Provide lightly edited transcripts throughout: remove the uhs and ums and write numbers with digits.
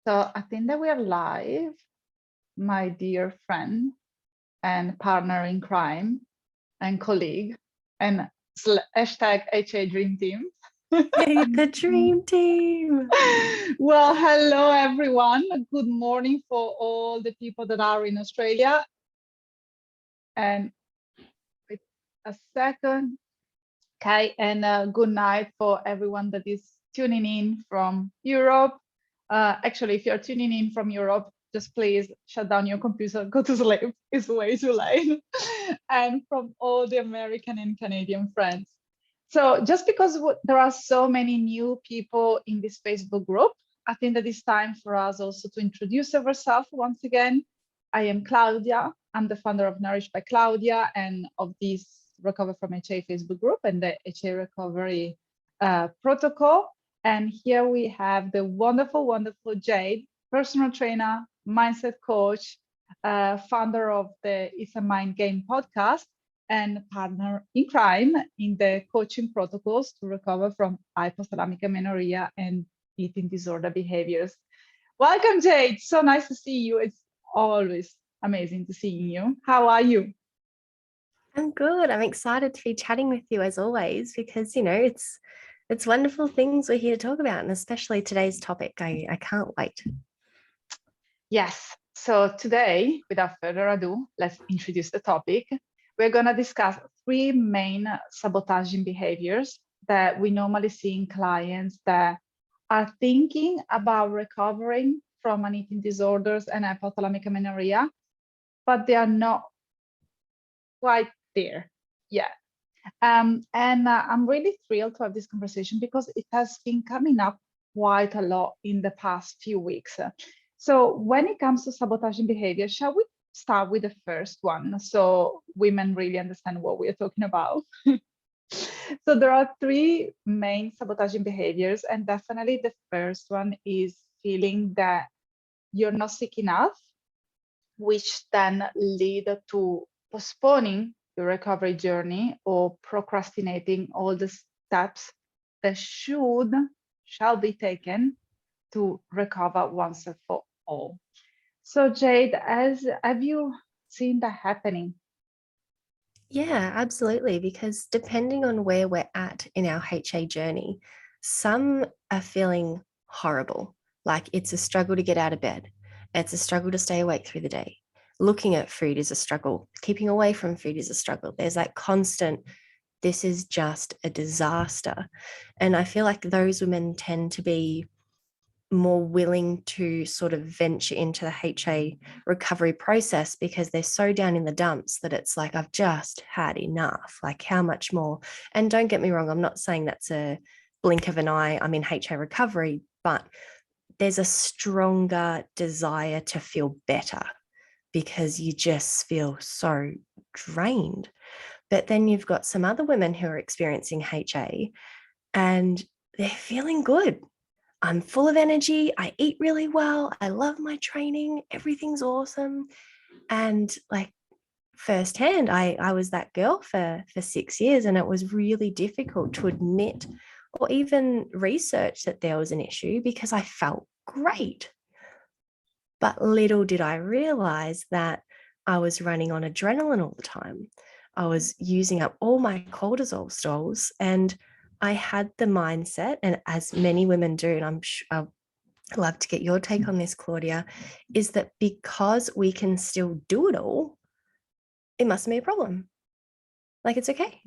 So I think that we are live, my dear friend and partner in crime and colleague and hashtag HA Dream Team. Hey, the dream team. Well, hello everyone. Good morning for all the people that are in Australia. And wait a second. Okay, and good night for everyone that is tuning in from Europe. Actually, if you're tuning in from Europe, just please shut down your computer, go to sleep. It's way too late. And from all the American and Canadian friends. So just because there are so many new people in this Facebook group, I think that it's time for us also to introduce ourselves once again. I am Claudia. I'm the founder of Nourish by Claudia and of this Recover from HA Facebook group and the HA Recovery protocol. And here we have the wonderful, wonderful Jade, personal trainer, mindset coach, founder of the It's a Mind Game podcast, and partner in crime in the coaching protocols to recover from hypothalamic amenorrhea and eating disorder behaviors. Welcome, Jade. So nice to see you. It's always amazing to see you. How are you? I'm good. I'm excited to be chatting with you as always because it's wonderful things we're here to talk about, and especially today's topic. I can't wait. Yes. So today, without further ado, let's introduce the topic. We're going to discuss three main sabotaging behaviors that we normally see in clients that are thinking about recovering from an eating disorders and hypothalamic amenorrhea, but they are not quite there yet. And I'm really thrilled to have this conversation because it has been coming up quite a lot in the past few weeks. So when it comes to sabotaging behavior, shall we start with the first one so women really understand what we're talking about? So there are three main sabotaging behaviors, and definitely the first one is feeling that you're not sick enough, which then lead to postponing your recovery journey or procrastinating all the steps that shall be taken to recover once and for all. So Jade, have you seen that happening? Yeah, absolutely. Because depending on where we're at in our HA journey, some are feeling horrible, like it's a struggle to get out of bed. It's a struggle to stay awake through the day. Looking at food is a struggle. Keeping away from food is a struggle. There's that constant, this is just a disaster. And I feel like those women tend to be more willing to sort of venture into the HA recovery process because they're so down in the dumps that it's like, I've just had enough. Like, how much more? And don't get me wrong, I'm not saying that's a blink of an eye, I'm in HA recovery, but there's a stronger desire to feel better because you just feel so drained. But then you've got some other women who are experiencing HA and they're feeling good. I'm full of energy. I eat really well. I love my training. Everything's awesome. And like firsthand, I was that girl for 6 years, and it was really difficult to admit or even research that there was an issue because I felt great. But little did I realize that I was running on adrenaline all the time. I was using up all my cortisol stores, and I had the mindset, and as many women do, and I'd love to get your take on this, Claudia, is that because we can still do it all, it mustn't be a problem. Like, it's okay.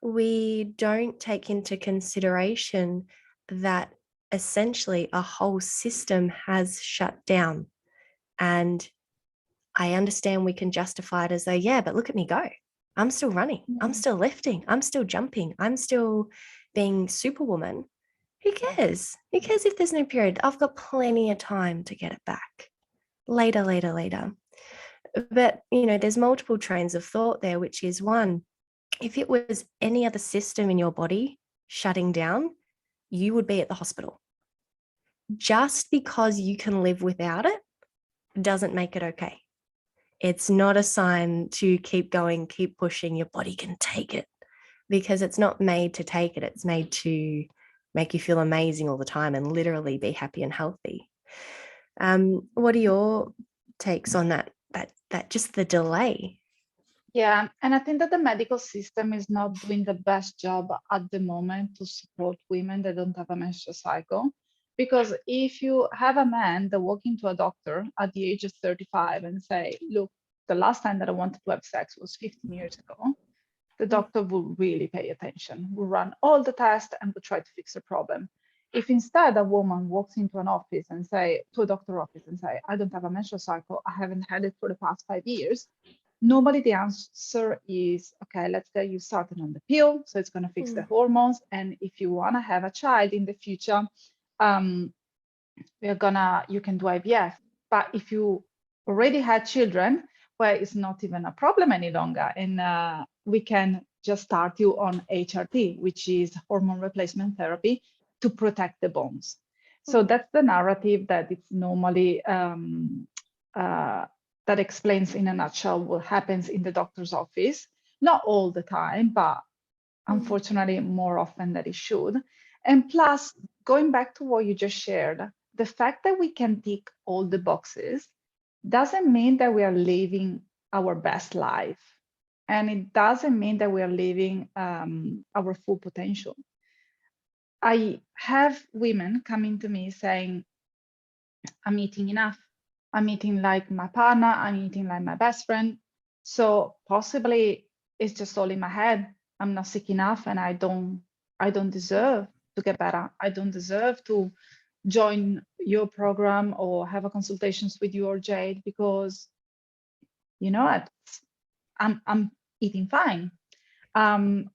We don't take into consideration that essentially a whole system has shut down. And I understand we can justify it as though, yeah, but look at me go. I'm still running. I'm still lifting. I'm still jumping. I'm still being superwoman. Who cares? Who cares if there's no period? I've got plenty of time to get it back. Later. But, there's multiple trains of thought there, which is one, if it was any other system in your body shutting down, you would be at the hospital. Just because you can live without it doesn't make it okay. It's not a sign to keep going, keep pushing. Your body can take it because it's not made to take it. It's made to make you feel amazing all the time and literally be happy and healthy. What are your takes on that just the delay? Yeah, and I think that the medical system is not doing the best job at the moment to support women that don't have a menstrual cycle. Because if you have a man that walk into a doctor at the age of 35 and say, look, the last time that I wanted to have sex was 15 years ago, the doctor will really pay attention, will run all the tests and will try to fix the problem. If instead a woman walks into an office and say, to a doctor office and say, I don't have a menstrual cycle, I haven't had it for the past 5 years, normally the answer is, okay, let's get you started on the pill. So it's going to fix the hormones. And if you want to have a child in the future, you can do IVF. But if you already had children, well, it's not even a problem any longer. And we can just start you on HRT, which is hormone replacement therapy to protect the bones. So that's the narrative that it's normally that explains in a nutshell what happens in the doctor's office. Not all the time, but unfortunately more often than it should. And plus, going back to what you just shared, the fact that we can tick all the boxes doesn't mean that we are living our best life. And it doesn't mean that we are living our full potential. I have women coming to me saying, I'm eating enough. I'm eating like my partner. I'm eating like my best friend. So possibly it's just all in my head. I'm not sick enough, and I don't deserve to get better. I don't deserve to join your program or have a consultations with you or Jade, because I'm eating fine.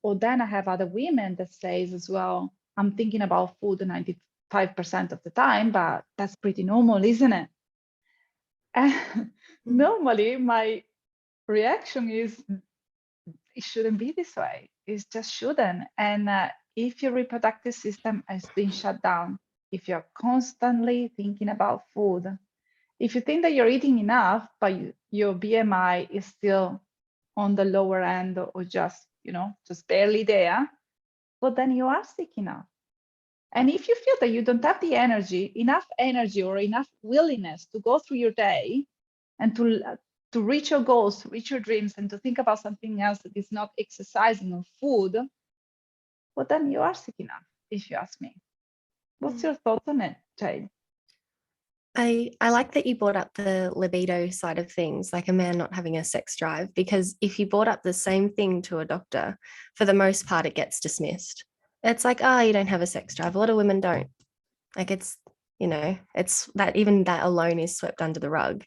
Or then I have other women that says as well, I'm thinking about food 95% of the time, but that's pretty normal, isn't it? And normally my reaction is, it shouldn't be this way. It just shouldn't. And if your reproductive system has been shut down, if you're constantly thinking about food, if you think that you're eating enough, but your BMI is still on the lower end or just, just barely there, well, then you are sick enough. And if you feel that you don't have the enough energy or enough willingness to go through your day and to reach your goals, to reach your dreams, and to think about something else that is not exercising or food, well, then you are sick enough, if you ask me. What's your thoughts on it, Jade? I like that you brought up the libido side of things, like a man not having a sex drive, because if you brought up the same thing to a doctor, for the most part, it gets dismissed. It's like, you don't have a sex drive. A lot of women don't. Like it's that even that alone is swept under the rug.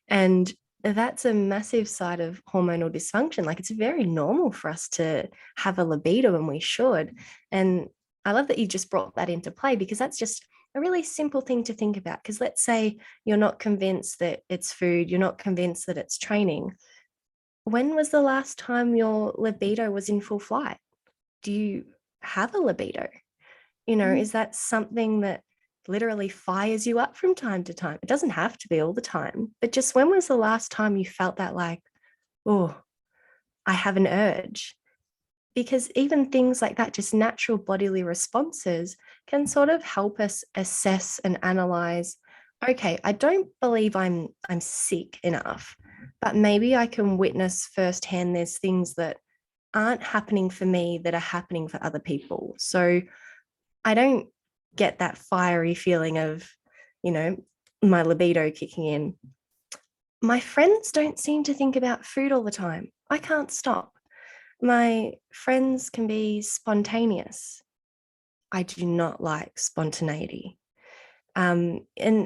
And that's a massive side of hormonal dysfunction. Like it's very normal for us to have a libido, and we should. And I love that you just brought that into play, because that's just a really simple thing to think about. Because let's say you're not convinced that it's food, you're not convinced that it's training. When was the last time your libido was in full flight? Do you have a libido? Is that something that literally fires you up from time to time? It doesn't have to be all the time, but just when was the last time you felt that, like, oh, I have an urge? Because even things like that, just natural bodily responses, can sort of help us assess and analyze, okay, I don't believe I'm sick enough, but maybe I can witness firsthand there's things that aren't happening for me that are happening for other people. So I don't get that fiery feeling of, my libido kicking in. My friends don't seem to think about food all the time. I can't stop. My friends can be spontaneous. I do not like spontaneity. And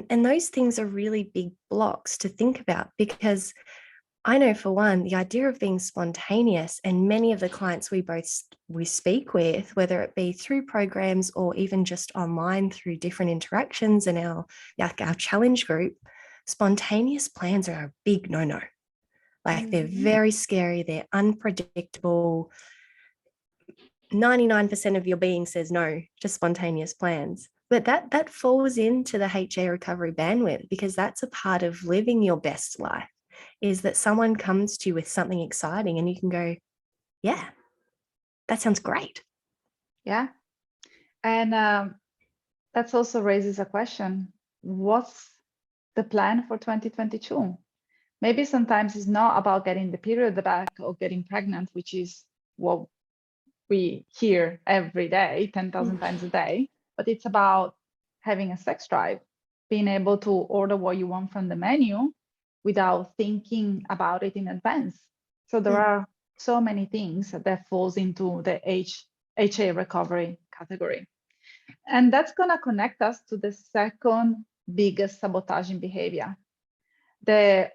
those things are really big blocks to think about, because I know, for one, the idea of being spontaneous, and many of the clients we speak with, whether it be through programs or even just online through different interactions in our challenge group, spontaneous plans are a big no-no. Like they're very scary, they're unpredictable. 99% of your being says no to spontaneous plans. But that falls into the HA recovery bandwidth, because that's a part of living your best life, is that someone comes to you with something exciting and you can go, yeah, that sounds great. Yeah. And that also raises a question. What's the plan for 2022? Maybe sometimes it's not about getting the period back or getting pregnant, which is what we hear every day, 10,000 times a day, but it's about having a sex drive, being able to order what you want from the menu without thinking about it in advance. So there are so many things that falls into the HA recovery category. And that's going to connect us to the second biggest sabotaging behavior, the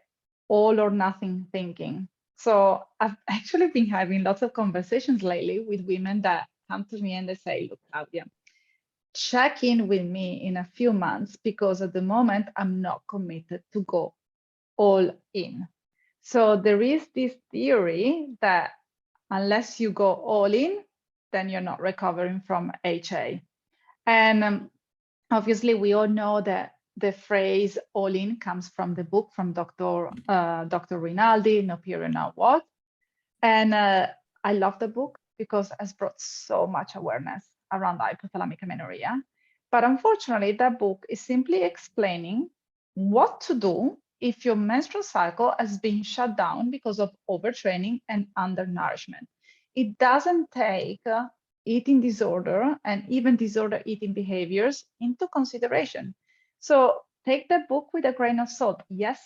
all or nothing thinking. So I've actually been having lots of conversations lately with women that come to me and they say, look, Claudia, check in with me in a few months because at the moment I'm not committed to go all in. So there is this theory that unless you go all in, then you're not recovering from HA. And obviously, we all know that the phrase all in comes from the book from Dr. Rinaldi, No Period, Now What? And I love the book because it has brought so much awareness around hypothalamic amenorrhea. But unfortunately, that book is simply explaining what to do if your menstrual cycle has been shut down because of overtraining and undernourishment. It doesn't take eating disorder and even disorder eating behaviors into consideration. So take the book with a grain of salt. Yes,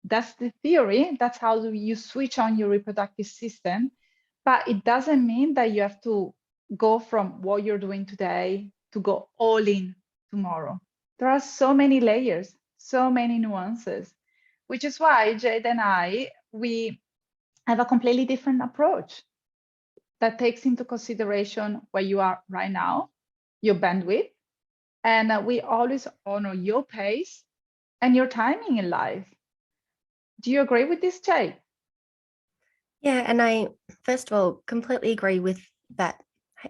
that's the theory. That's how you switch on your reproductive system. But it doesn't mean that you have to go from what you're doing today to go all in tomorrow. There are so many layers, so many nuances, which is why Jade and I, we have a completely different approach that takes into consideration where you are right now, your bandwidth, and we always honor your pace and your timing in life. Do you agree with this, Jade? Yeah, and I, first of all, completely agree with that.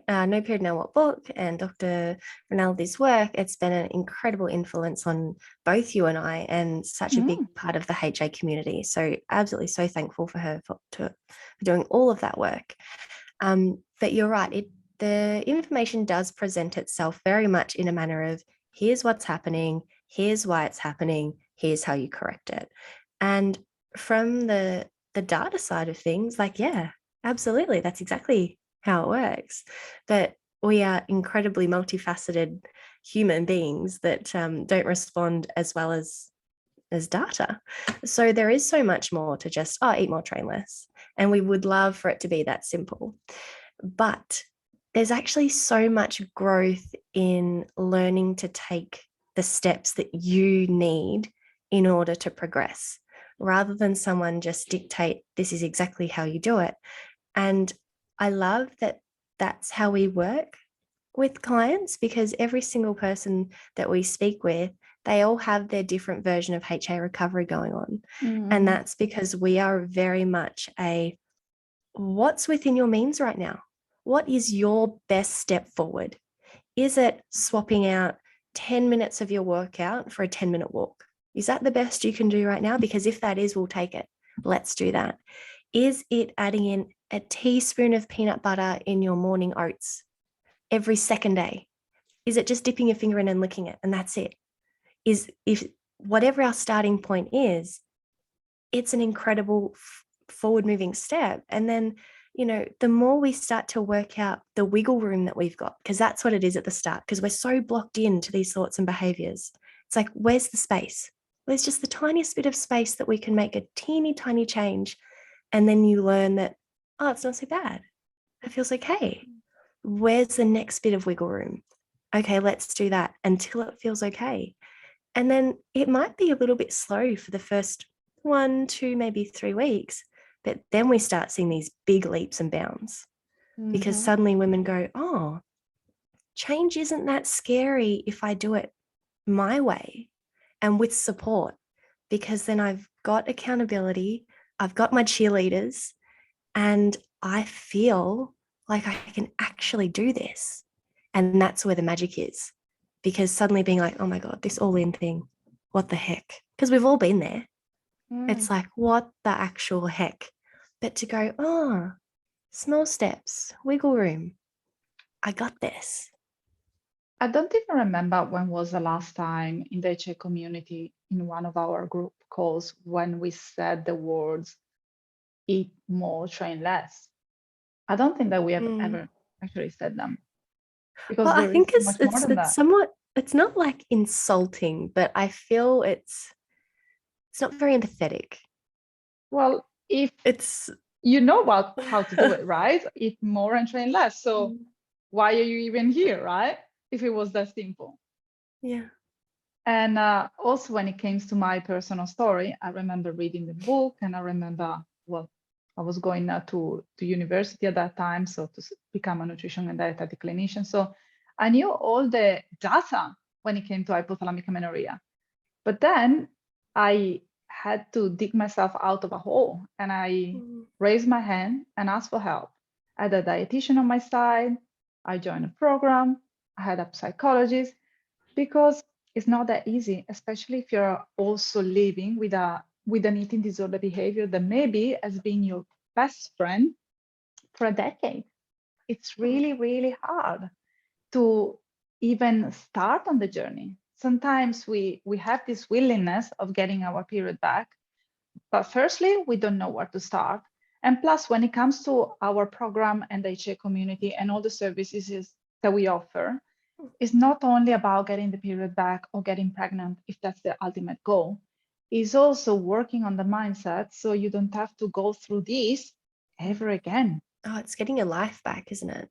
No Period Now What book and Dr. Rinaldi's work. It's been an incredible influence on both you and I, and such a big part of the HA community. So absolutely so thankful for her for doing all of that work. But you're right, the information does present itself very much in a manner of here's what's happening, here's why it's happening, here's how you correct it. And from the data side of things, like, yeah, absolutely, that's exactly how it works. But we are incredibly multifaceted human beings that don't respond as well as data. So there is so much more to just, eat more, train less. And we would love for it to be that simple. But there's actually so much growth in learning to take the steps that you need in order to progress, rather than someone just dictate, this is exactly how you do it. And I love that that's how we work with clients, because every single person that we speak with, they all have their different version of HA recovery going on. And that's because we are very much a what's within your means right now? What is your best step forward? Is it swapping out 10 minutes of your workout for a 10-minute walk? Is that the best you can do right now? Because if that is, we'll take it. Let's do that. Is it adding in a teaspoon of peanut butter in your morning oats every second day? Is it just dipping your finger in and licking it and that's it? Is if whatever our starting point is, it's an incredible forward moving step. And then, the more we start to work out the wiggle room that we've got, because that's what it is at the start, because we're so blocked into these thoughts and behaviors. It's like, where's the space? There's just the tiniest bit of space that we can make a teeny tiny change. And then you learn that, it's not so bad. It feels okay. Where's the next bit of wiggle room? Okay, let's do that until it feels okay. And then it might be a little bit slow for the first 1, 2, maybe 3 weeks, but then we start seeing these big leaps and bounds, because suddenly women go, change isn't that scary if I do it my way and with support, because then I've got accountability, I've got my cheerleaders, and I feel like I can actually do this. And that's where the magic is, because suddenly being like, oh my God, this all in thing, what the heck? Because we've all been there. It's like, what the actual heck? But to go, small steps, wiggle room. I got this. I don't even remember when was the last time in the HA community in one of our group calls when we said the words eat more, train less. I don't think that we have Mm. ever actually said them Well, because I there is think so it's much more it's than it's that. somewhat, it's not like insulting, but I feel it's not very empathetic. Well, if It's you know about how to do it, right? Eat more and train less. So why are you even here, right? If it was that simple. yeah. And also, when it comes to my personal story, I remember reading the book, and I remember, well, I was going to university at that time, so to become a nutrition and dietetic clinician. So I knew all the data when it came to hypothalamic amenorrhea. But then I had to dig myself out of a hole, and I Mm. raised my hand and asked for help. I had a dietitian on my side. I joined a program. I had a psychologist because it's not that easy, especially if you're also living with an eating disorder behavior that maybe has been your best friend for a decade. It's Mm. really, really hard to even start on the journey. Sometimes we have this willingness of getting our period back, but firstly, we don't know where to start. And plus, when it comes to our program and the HA community and all the services that we offer, it's not only about getting the period back or getting pregnant, if that's the ultimate goal. It's also working on the mindset so you don't have to go through this ever again. Oh, it's getting your life back, isn't it?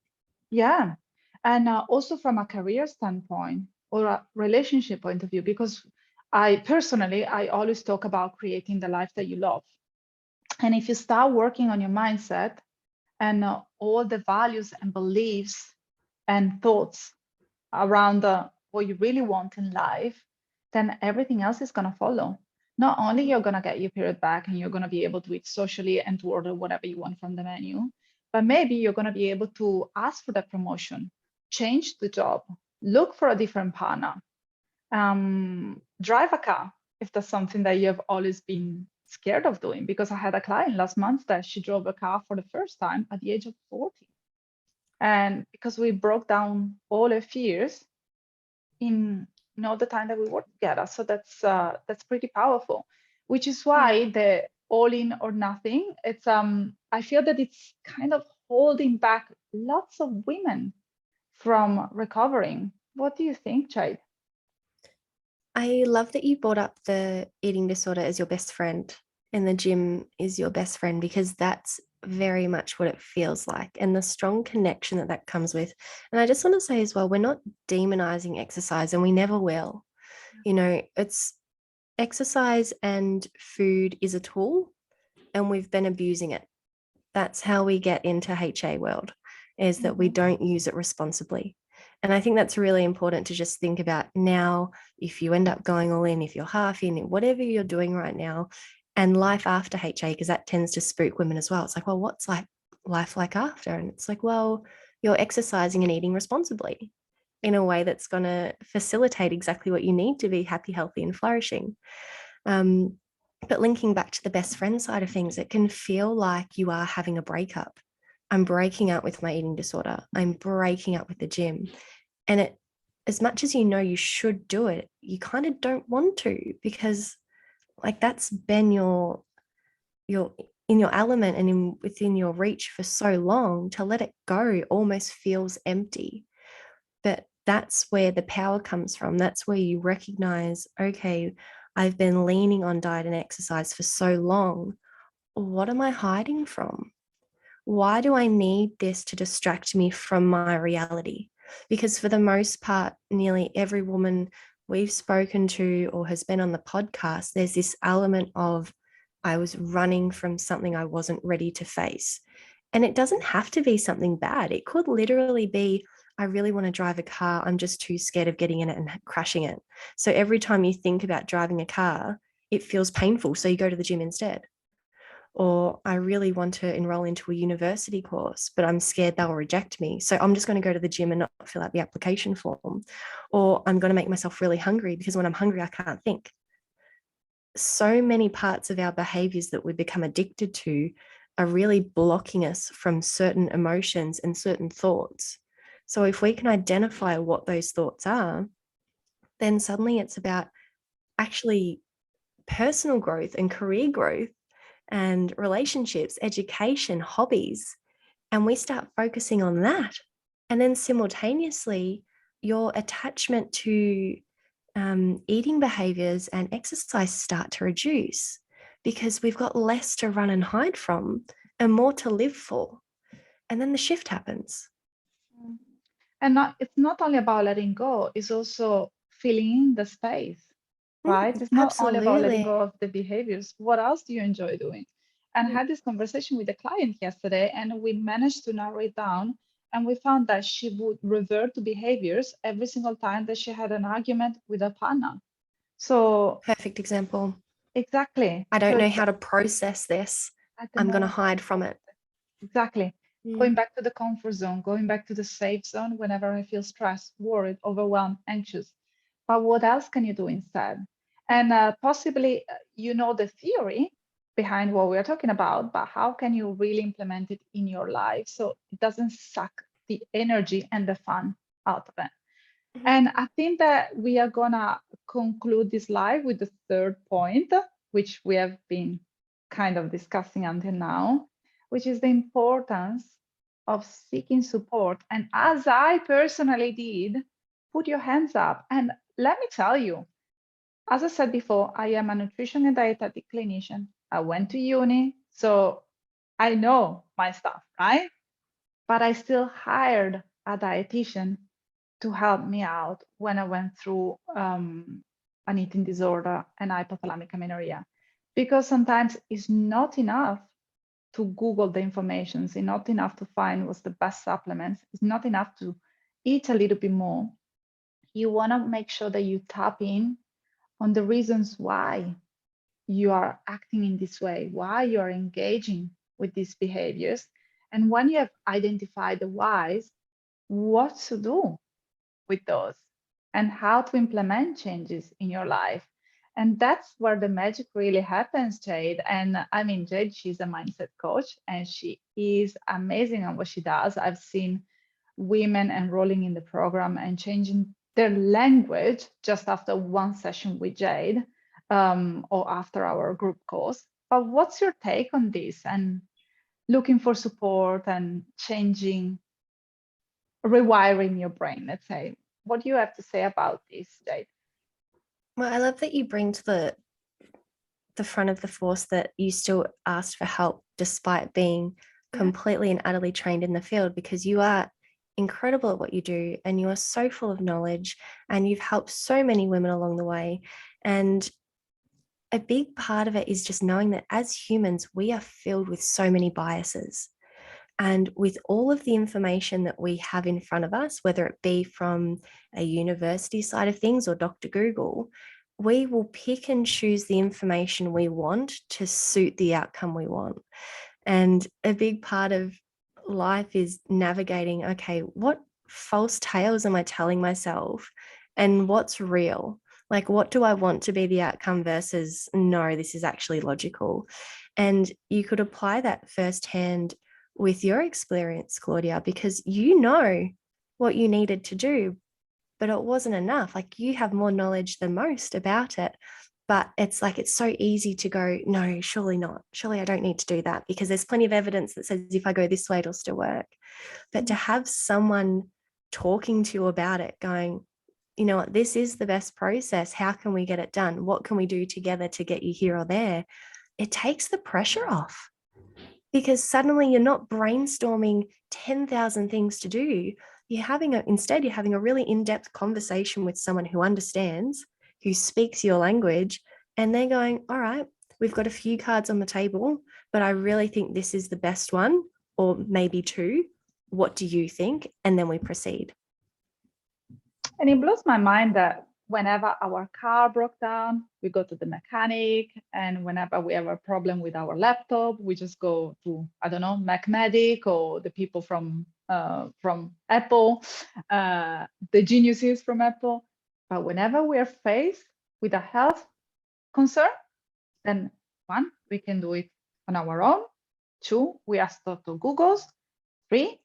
Yeah. And also from a career standpoint or a relationship point of view, because I personally, I always talk about creating the life that you love. And if you start working on your mindset and all the values and beliefs and thoughts around what you really want in life, then everything else is going to follow. Not only you're going to get your period back and you're going to be able to eat socially and to order whatever you want from the menu, but maybe you're going to be able to ask for that promotion, change the job, look for a different partner, drive a car if that's something that you have always been scared of doing. Because I had a client last month that she drove a car for the first time at the age of 40. And because we broke down all her fears in the time that we work together. So that's pretty powerful, which is Yeah. why the all in or nothing, it's I feel that it's kind of holding back lots of women from recovering. What do you think, Chad? I love that you brought up the eating disorder as your best friend and the gym is your best friend, because that's very much what it feels like, and the strong connection that that comes with. And I just want to say as well, we're not demonizing exercise, and we never will. You know, it's exercise and food is a tool, and we've been abusing it. That's how we get into HA world, is that we Mhm. don't use it responsibly. And I think that's really important to just think about now. If you end up going all in, if you're half in, whatever you're doing right now, and life after HA, because that tends to spook women as well. It's like, well, what's like life like after? And it's like, well, you're exercising and eating responsibly in a way that's going to facilitate exactly what you need to be happy, healthy, and flourishing. Um, but linking back to the best friend side of things, it can feel like you are having a breakup. I'm breaking up with my eating disorder. I'm breaking up with the gym. And it, as much as you know you should do it, you kind of don't want to, because like that's been your in your element and within your reach for so long. To let it go almost feels empty. But that's where the power comes from. That's where you recognize, okay, I've been leaning on diet and exercise for so long. What am I hiding from? Why do I need this to distract me from my reality? Because for the most part, nearly every woman we've spoken to or has been on the podcast, there's this element of, I was running from something I wasn't ready to face. And it doesn't have to be something bad. It could literally be, I really want to drive a car. I'm just too scared of getting in it and crashing it. So every time you think about driving a car, it feels painful. So you go to the gym instead. Or I really want to enroll into a university course, but I'm scared they'll reject me. So I'm just going to go to the gym and not fill out the application form. Or I'm going to make myself really hungry because when I'm hungry, I can't think. So many parts of our behaviors that we become addicted to are really blocking us from certain emotions and certain thoughts. So if we can identify what those thoughts are, then suddenly it's about actually personal growth and career growth and relationships, education, hobbies. And we start focusing on that. And then simultaneously, your attachment to eating behaviors and exercise start to reduce because we've got less to run and hide from and more to live for. And then the shift happens. And it's not only about letting go, it's also filling in the space, right? It's not only about letting Absolutely. go of the behaviors. What else do you enjoy doing? And I had this conversation with a client yesterday, and we managed to narrow it down. And we found that she would revert to behaviors every single time that she had an argument with a partner. So, Perfect example. exactly. I So don't know it's how to process this. I don't I'm going to know how hide to from it. exactly. Going Mm. back to the comfort zone, going back to the safe zone whenever I feel stressed, worried, overwhelmed, anxious. But what else can you do instead? And possibly you know the theory behind what we're talking about, but how can you really implement it in your life so it doesn't suck the energy and the fun out of it? Mhm. And I think that we are gonna conclude this live with the third point, which we have been kind of discussing until now, which is the importance of seeking support. And as I personally did, put your hands up. And let me tell you, as I said before, I am a nutrition and dietetic clinician. I went to uni, so I know my stuff, right? But I still hired a dietitian to help me out when I went through an eating disorder and hypothalamic amenorrhea. Because sometimes it's not enough to Google the information, it's not enough to find what's the best supplements, it's not enough to eat a little bit more. You want to make sure that you tap in on the reasons why you are acting in this way, why you are engaging with these behaviors. And when you have identified the whys, what to do with those and how to implement changes in your life. And that's where the magic really happens, Jade. And I mean, Jade, she's a mindset coach and she is amazing at what she does. I've seen women enrolling in the program and changing their language just after one session with Jade or after our group course. But what's your take on this and looking for support and changing rewiring your brain, let's say? What do you have to say about this, Jade? Well, I love that you bring to the front of the force that you still asked for help despite being Yeah. completely and utterly trained in the field, because you are incredible at what you do and you are so full of knowledge and you've helped so many women along the way. And a big part of it is just knowing that as humans, we are filled with so many biases. And with all of the information that we have in front of us, whether it be from a university side of things or Dr. Google, we will pick and choose the information we want to suit the outcome we want. And a big part of life is navigating, okay, what false tales am I telling myself and what's real? Like, what do I want to be the outcome versus no, this is actually logical? And you could apply that firsthand with your experience, Claudia, because you know what you needed to do, but it wasn't enough. Like, you have more knowledge than most about it. But it's like, it's so easy to go, no, surely not. Surely I don't need to do that because there's plenty of evidence that says if I go this way, it'll still work. But to have someone talking to you about it, going, you know what, this is the best process. How can we get it done? What can we do together to get you here or there? It takes the pressure off because suddenly you're not brainstorming 10,000 things to do. Instead, you're having a really in-depth conversation with someone who understands, who speaks your language, and they're going, all right, we've got a few cards on the table, but I really think this is the best one, or maybe two. What do you think? And then we proceed. And it blows my mind that whenever our car broke down, we go to the mechanic. And whenever we have a problem with our laptop, we just go to, I don't know, MacMedic or the people from Apple, the geniuses from Apple. But whenever we are faced with a health concern, then one, we can do it on our own. Two, we ask Dr. Google's. Three,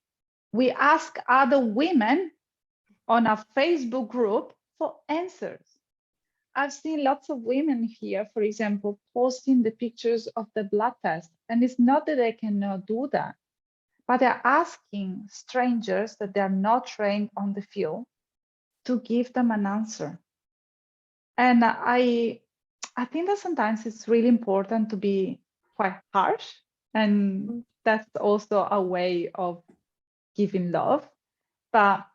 We ask other women on a Facebook group for answers. I've seen lots of women here, for example, posting the pictures of the blood test. And it's not that they cannot do that, but they're asking strangers that they're not trained on the field to give them an answer. And I think that sometimes it's really important to be quite harsh. And that's also a way of giving love. But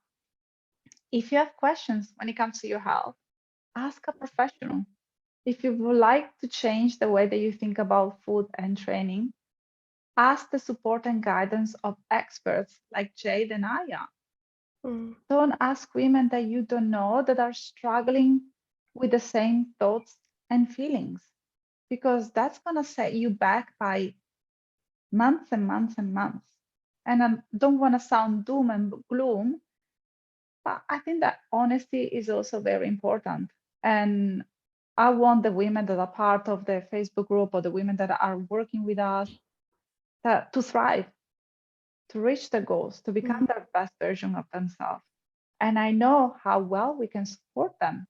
if you have questions when it comes to your health, ask a professional. If you would like to change the way that you think about food and training, ask the support and guidance of experts like Jade and Aya. Don't ask women that you don't know that are struggling with the same thoughts and feelings, because that's going to set you back by months and months and months. And I don't want to sound doom and gloom, but I think that honesty is also very important. And I want the women that are part of the Facebook group or the women that are working with us to thrive, to reach their goals, to become their best version of themselves. And I know how well we can support them.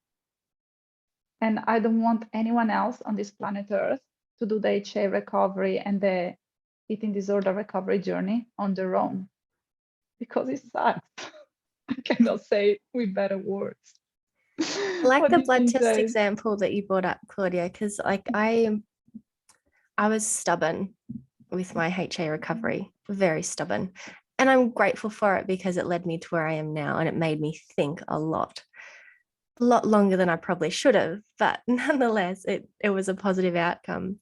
And I don't want anyone else on this planet Earth to do the HA recovery and the eating disorder recovery journey on their own, because it sucks. I cannot say it with better words. I like What the do you blood think, test Jade? example that you brought up, Claudia, because like I was stubborn with my HA recovery, very stubborn. And I'm grateful for it because it led me to where I am now, and it made me think a lot longer than I probably should have. But nonetheless, it was a positive outcome.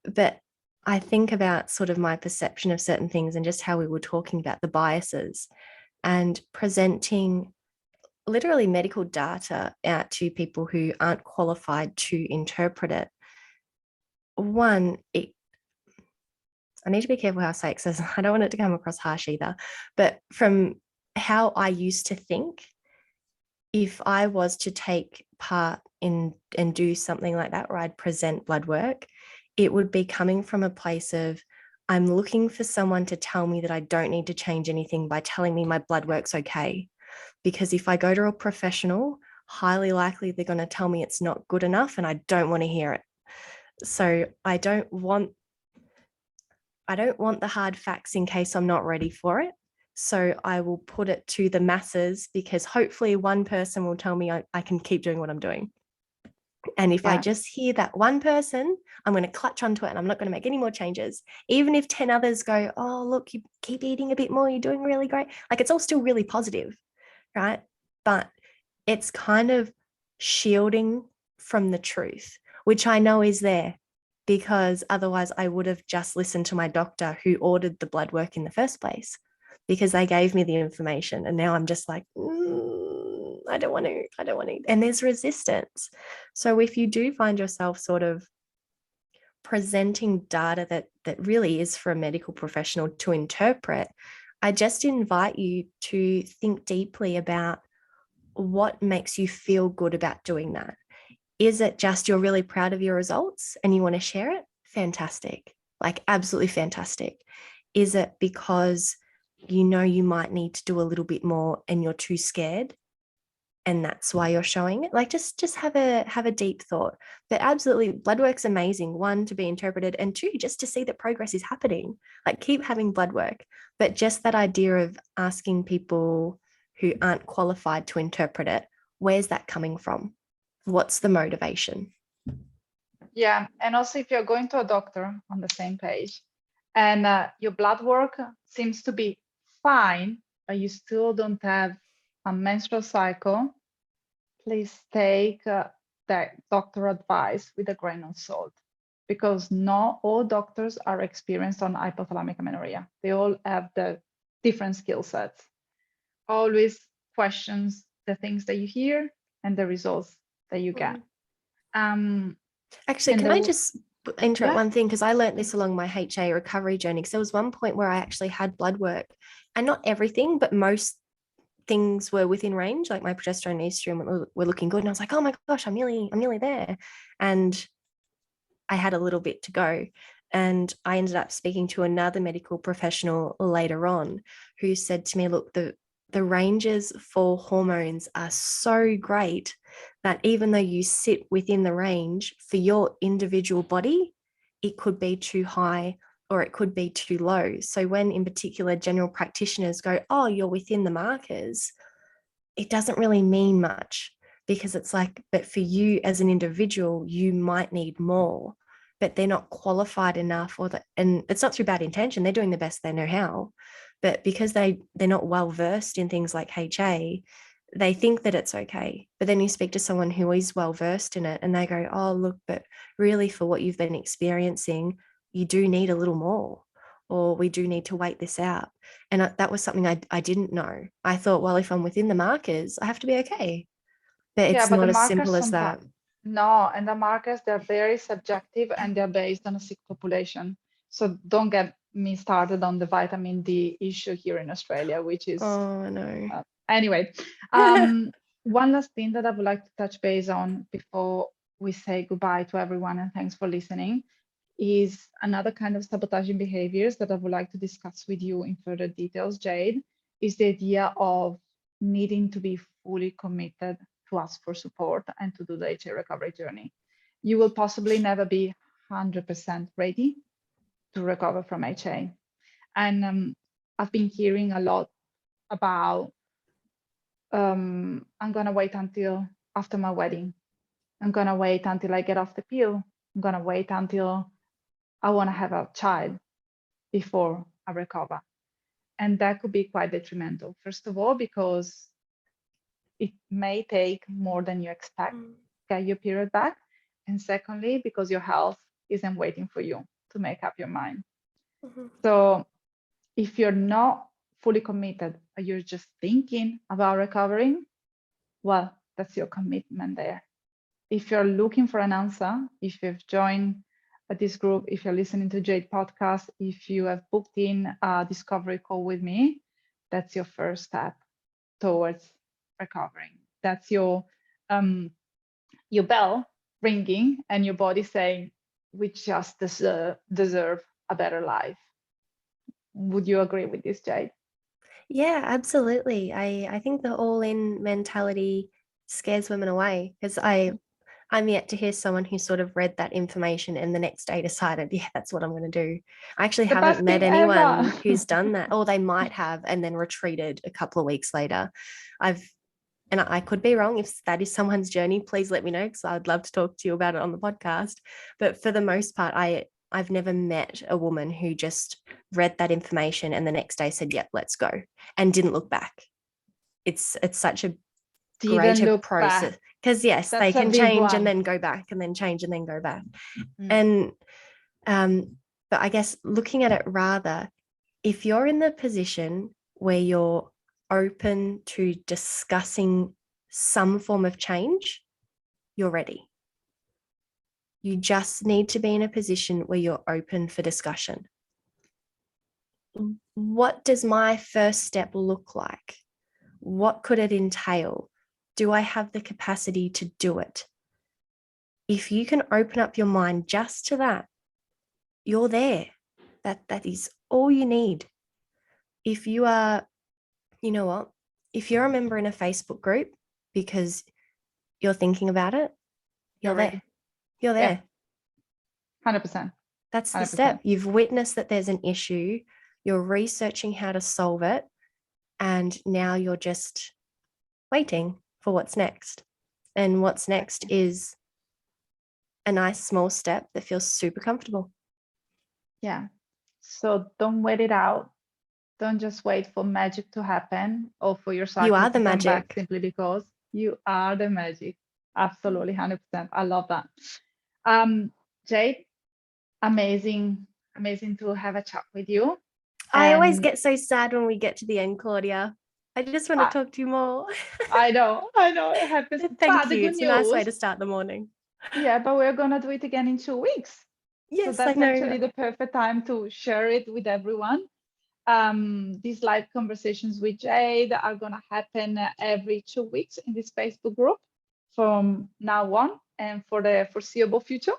But I think about sort of my perception of certain things and just how we were talking about the biases and presenting literally medical data out to people who aren't qualified to interpret it. One, I need to be careful how I say it because I don't want it to come across harsh either. But from how I used to think, if I was to take part in and do something like that, where I'd present blood work, it would be coming from a place of, I'm looking for someone to tell me that I don't need to change anything by telling me my blood work's okay. Because if I go to a professional, highly likely they're going to tell me it's not good enough and I don't want to hear it. So I don't want the hard facts in case I'm not ready for it. So I will put it to the masses because hopefully one person will tell me I can keep doing what I'm doing. And if I just hear that one person, I'm going to clutch onto it and I'm not going to make any more changes. Even if 10 others go, oh, look, you keep eating a bit more, you're doing really great. Like it's all still really positive, right? But it's kind of shielding from the truth, which I know is there, because otherwise I would have just listened to my doctor who ordered the blood work in the first place, because they gave me the information. And now I'm just like, I don't want to. And there's resistance. So if you do find yourself sort of presenting data that really is for a medical professional to interpret, I just invite you to think deeply about what makes you feel good about doing that. Is it just you're really proud of your results and you want to share it? Fantastic. Like absolutely fantastic. Is it because you know you might need to do a little bit more and you're too scared and that's why you're showing it? Like just have a deep thought. But absolutely, blood work's amazing. One, to be interpreted, and two, just to see that progress is happening. Like keep having blood work. But just that idea of asking people who aren't qualified to interpret it, where's that coming from? What's the motivation? Yeah, and also if you're going to a doctor on the same page and your blood work seems to be fine, but you still don't have a menstrual cycle, please take that doctor advice with a grain of salt, because not all doctors are experienced on hypothalamic amenorrhea. They all have the different skill sets. Always questions the things that you hear and the results that you get. Actually, can I just interrupt one thing? Because I learned this Please. along my HA recovery journey. Because there was one point where I actually had blood work, and not everything, but most things were within range. Like my progesterone and estrogen were looking good, and I was like, oh my gosh, I'm nearly there. And I had a little bit to go. And I ended up speaking to another medical professional later on who said to me, look, the ranges for hormones are so great that even though you sit within the range for your individual body, it could be too high or it could be too low. So when in particular general practitioners go, oh, you're within the markers, it doesn't really mean much, because it's like, but for you as an individual, you might need more, but they're not qualified enough, and it's not through bad intention. They're doing the best they know how, but because they're not well versed in things like HA, they think that it's okay. But then you speak to someone who is well versed in it and they go, oh, look, but really for what you've been experiencing, you do need a little more, or we do need to wait this out. And that was something I didn't know. I thought, well, if I'm within the markers, I have to be okay. But Yeah, it's but the not as markers simple as sometimes, that. no, and the markers, they're very subjective and they're based on a sick population. So don't get me started on the vitamin D issue here in Australia, which is Oh, no. anyway. One last thing that I would like to touch base on before we say goodbye to everyone and thanks for listening is another kind of sabotaging behaviors that I would like to discuss with you in further details, Jade, is the idea of needing to be fully committed to ask for support and to do the HA recovery journey. You will possibly never be 100% ready to recover from HA. And I've been hearing a lot about, I'm going to wait until after my wedding. I'm going to wait until I get off the pill. I'm going to wait until I want to have a child before I recover. And that could be quite detrimental. First of all, because it may take more than you expect to get your period back. And secondly, because your health isn't waiting for you to make up your mind. Mhm. So if you're not fully committed, or you're just thinking about recovering, well, that's your commitment there. If you're looking for an answer, if you've joined this group, if you're listening to Jade podcast, if you have booked in a discovery call with me, that's your first step towards recovering. That's your bell ringing and your body saying, we just deserve a better life. Would you agree with this, Jade? Yeah, absolutely. I think the all-in mentality scares women away, because I'm yet to hear someone who sort of read that information and the next day decided, yeah, that's what I'm going to do. I actually The haven't best met thing ever. anyone who's done that, or they might have and then retreated a couple of weeks later. And I could be wrong. If that is someone's journey, please let me know, because I'd love to talk to you about it on the podcast. But for the most part, I've never met a woman who just read that information and the next day said, yep, let's go, and didn't look back. It's such a Didn't greater look process, back. because yes, they That's a can big change and one. then go back and then change and then go back. Mm. And but I guess looking at it rather, if you're in the position where you're open to discussing some form of change, you're ready. You just need to be in a position where you're open for discussion. What does my first step look like? What could it entail? Do I have the capacity to do it? If you can open up your mind just to that, you're there. That is all you need. If you are, you know what, if you're a member in a Facebook group because you're thinking about it, you're You're there. ready. You're there. Yeah. 100%. That's the 100%. step. You've witnessed that there's an issue, you're researching how to solve it, and now you're just waiting for what's next. And what's next is a nice small step that feels super comfortable. Yeah. So don't wait it out. Don't just wait for magic to happen or for your You cycle are to the come back magic. simply because you are the magic. Absolutely, 100%. I love that. Jade, amazing, amazing to have a chat with you. I always And get so sad when we get to the end, Claudia. I just want to I, talk to you more. I know, it happens. Thank But the you. good It's a nice way news, to start the morning. yeah, but we're gonna do it again in 2 weeks. So Yes, I that's know. actually the perfect time to share it with everyone. These live conversations with Jade are going to happen every 2 weeks in this Facebook group from now on. and for the foreseeable future.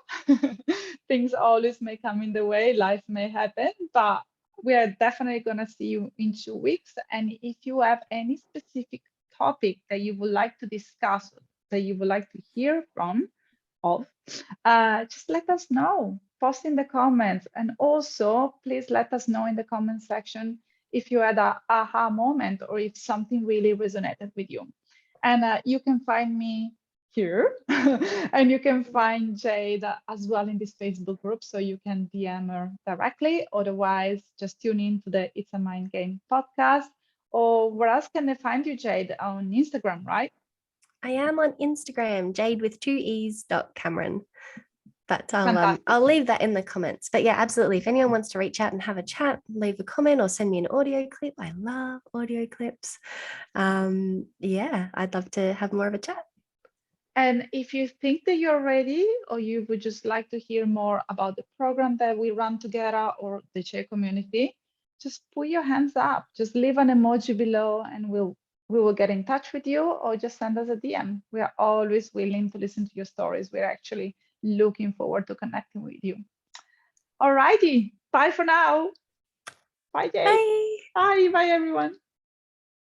Things always may come in the way, life may happen, but we are definitely going to see you in 2 weeks. And if you have any specific topic that you would like to discuss, that you would like to hear from, of, just let us know. Post in the comments. And also, please let us know in the comment section if you had a aha moment or if something really resonated with you. And you can find me here and you can find Jade as well in this Facebook group, so you can DM her directly. Otherwise, just tune in to the It's a Mind Game podcast. Or where else can they find you, Jade? On Instagram, right? I am on Instagram, Jade with 2es.Cameron. But Fantastic. I'll leave that in the comments. But yeah, absolutely. If anyone wants to reach out and have a chat, leave a comment or send me an audio clip. I love audio clips. Yeah, I'd love to have more of a chat. And if you think that you're ready, or you would just like to hear more about the program that we run together or the Che community, just put your hands up. Just leave an emoji below and we will get in touch with you, or just send us a DM. We are always willing to listen to your stories. We're actually looking forward to connecting with you. All righty. Bye for now. Bye, Jade. Bye. Bye. Bye, everyone.